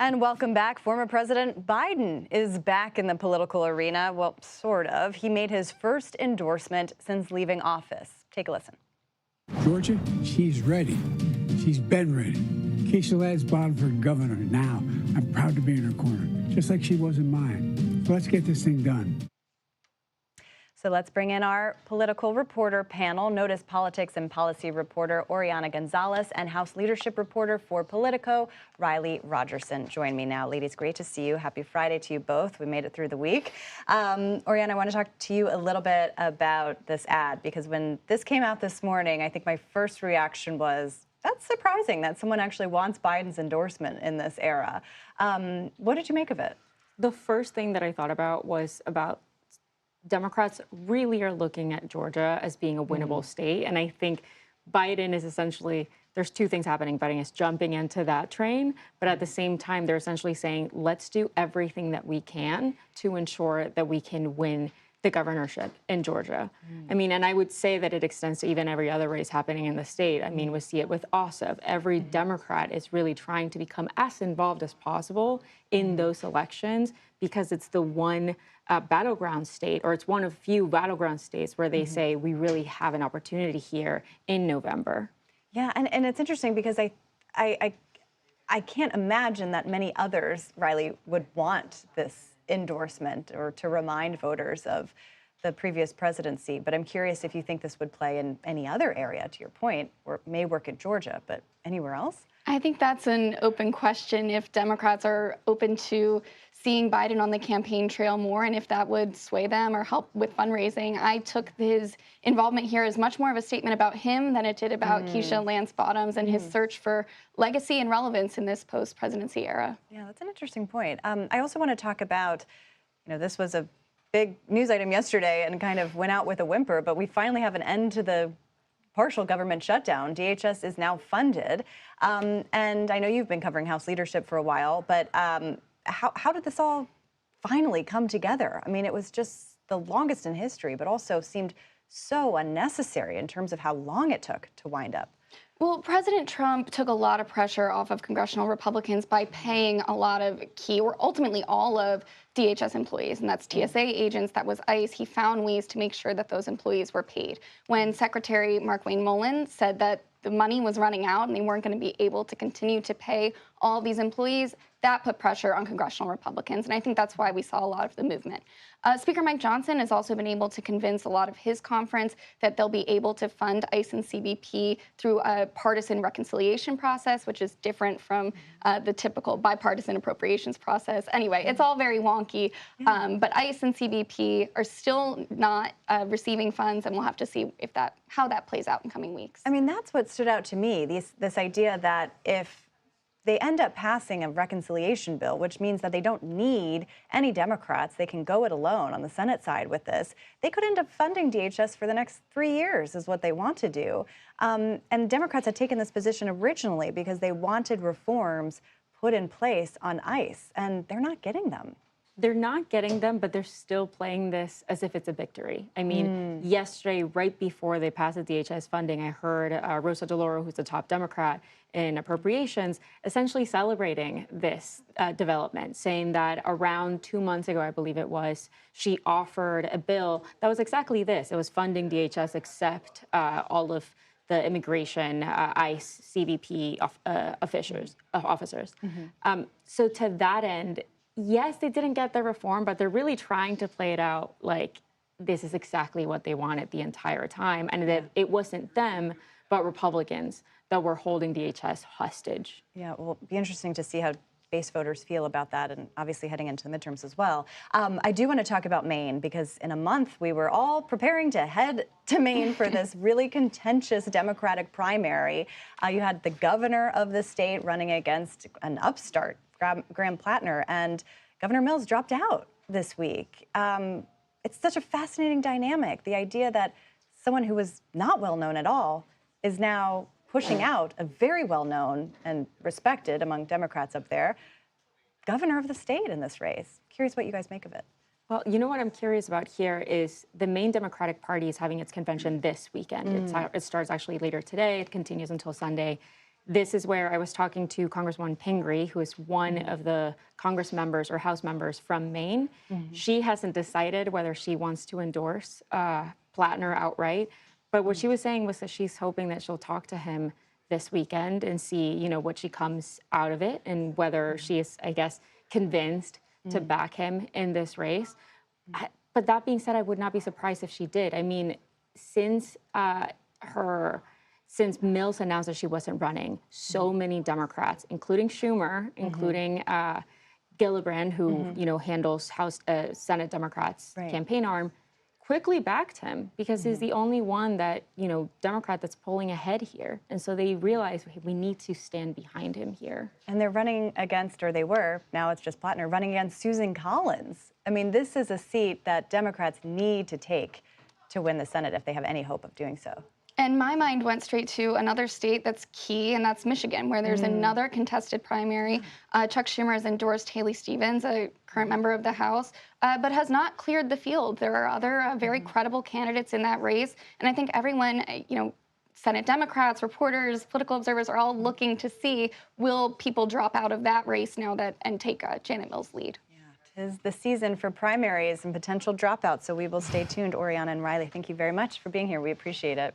And welcome back. Former President Biden is back in the political arena. Well, sort of. He made his first endorsement since leaving office. Take a listen. Georgia, she's ready. She's been ready. Keisha Ladd's bottom for governor now. I'm proud to be in her corner, just like she was in mine. So let's get this thing done. So let's bring in our political reporter panel. NOTUS politics and policy reporter Oriana Gonzalez and House leadership reporter for Politico Riley Rogerson join me now. Ladies, great to see you. Happy Friday to you both. We made it through the week. Oriana, I want to talk to you a little bit about this ad, because when this came out this morning, I think my first reaction was, that's surprising that someone actually wants Biden's endorsement in this era. What did you make of it? The first thing that I thought about was about Democrats really are looking at Georgia as being a winnable state. And I think Biden is essentially, there's two things happening. Biden is jumping into that train, but at the same time, they're essentially saying, let's do everything that we can to ensure that we can win the governorship in Georgia. I mean, and I would say that it extends to even every other race happening in the state. I mean, we see it with Ossoff. Every Democrat is really trying to become as involved as possible in those elections, because it's the one battleground state, or it's one of few battleground states where they say we really have an opportunity here in November. Yeah, and it's interesting because I can't imagine that many others, Riley, would want this endorsement or to remind voters of the previous presidency. But I'm curious if you think this would play in any other area, to your point, or it may work at Georgia, but anywhere else? I think that's an open question, if Democrats are open to seeing Biden on the campaign trail more, and if that would sway them or help with fundraising. I took his involvement here as much more of a statement about him than it did about Keisha Lance Bottoms and his search for legacy and relevance in this post-presidency era. Yeah, that's an interesting point. I also want to talk about, this was a big news item yesterday and kind of went out with a whimper, but we finally have an end to the partial government shutdown. DHS is now funded. And I know you've been covering House leadership for a while, but how did this all finally come together? I mean, it was just the longest in history, but also seemed so unnecessary in terms of how long it took to wind up. Well, President Trump took a lot of pressure off of congressional Republicans by paying a lot of key, or ultimately all of DHS employees, and that's TSA agents, that was ICE. He found ways to make sure that those employees were paid. When Secretary Markwayne Mullin said that the money was running out and they weren't going to be able to continue to pay all these employees, that put pressure on congressional Republicans, and I think that's why we saw a lot of the movement. Speaker Mike Johnson has also been able to convince a lot of his conference that they'll be able to fund ICE and CBP through a partisan reconciliation process, which is different from the typical bipartisan appropriations process. Anyway, it's all very wonky, but ICE and CBP are still not receiving funds, and we'll have to see if how that plays out in coming weeks. I mean, that's what stood out to me, this idea that if they end up passing a reconciliation bill, which means that they don't need any Democrats. They can go it alone on the Senate side with this. They could end up funding DHS for the next 3 years is what they want to do. And Democrats had taken this position originally because they wanted reforms put in place on ICE, and they're not getting them. They're not getting them, but they're still playing this as if it's a victory. I mean, yesterday, right before they passed the DHS funding, I heard Rosa DeLauro, who's the top Democrat in appropriations, essentially celebrating this development, saying that around 2 months ago, I believe it was, she offered a bill that was exactly this. It was funding DHS except all of the immigration, ICE, CBP officers. So to that end, yes, they didn't get the reform, but they're really trying to play it out like this is exactly what they wanted the entire time, and that it wasn't them, but Republicans that were holding DHS hostage. Yeah, well, it'll be interesting to see how base voters feel about that, and obviously heading into the midterms as well. I do want to talk about Maine, because in a month we were all preparing to head to Maine for this really contentious Democratic primary. You had the governor of the state running against an upstart, Graham Plattner, and Governor Mills dropped out this week. It's such a fascinating dynamic, the idea that someone who was not well known at all is now pushing out a very well-known and respected among Democrats up there governor of the state in this race. Curious what you guys make of it. Well, you know what I'm curious about here is the Maine Democratic Party is having its convention this weekend. It starts actually later today. It continues until Sunday. this is where I was talking to Congresswoman Pingree, who is one of the Congress members or House members from Maine. She hasn't decided whether she wants to endorse Plattner outright, but what she was saying was that she's hoping that she'll talk to him this weekend and see, you know, what she comes out of it and whether she is, I guess, convinced to back him in this race. But that being said, I would not be surprised if she did. I mean, since Mills announced that she wasn't running, so many Democrats, including Schumer, including Gillibrand, who you know handles House Senate Democrats' campaign arm, quickly backed him because he's the only one that, you know, Democrat that's pulling ahead here. And so they realized, hey, we need to stand behind him here. And they're running against, or they were, now it's just Plattner, running against Susan Collins. I mean, this is a seat that Democrats need to take to win the Senate if they have any hope of doing so. And my mind went straight to another state that's key, and that's Michigan, where there's another contested primary. Chuck Schumer has endorsed Haley Stevens, a current member of the House, but has not cleared the field. There are other very credible candidates in that race, and I think everyone, you know, Senate Democrats, reporters, political observers are all looking to see, will people drop out of that race now that and take Janet Mills' lead? Yeah, it is the season for primaries and potential dropouts, so we will stay tuned. Oriana and Riley, thank you very much for being here. We appreciate it.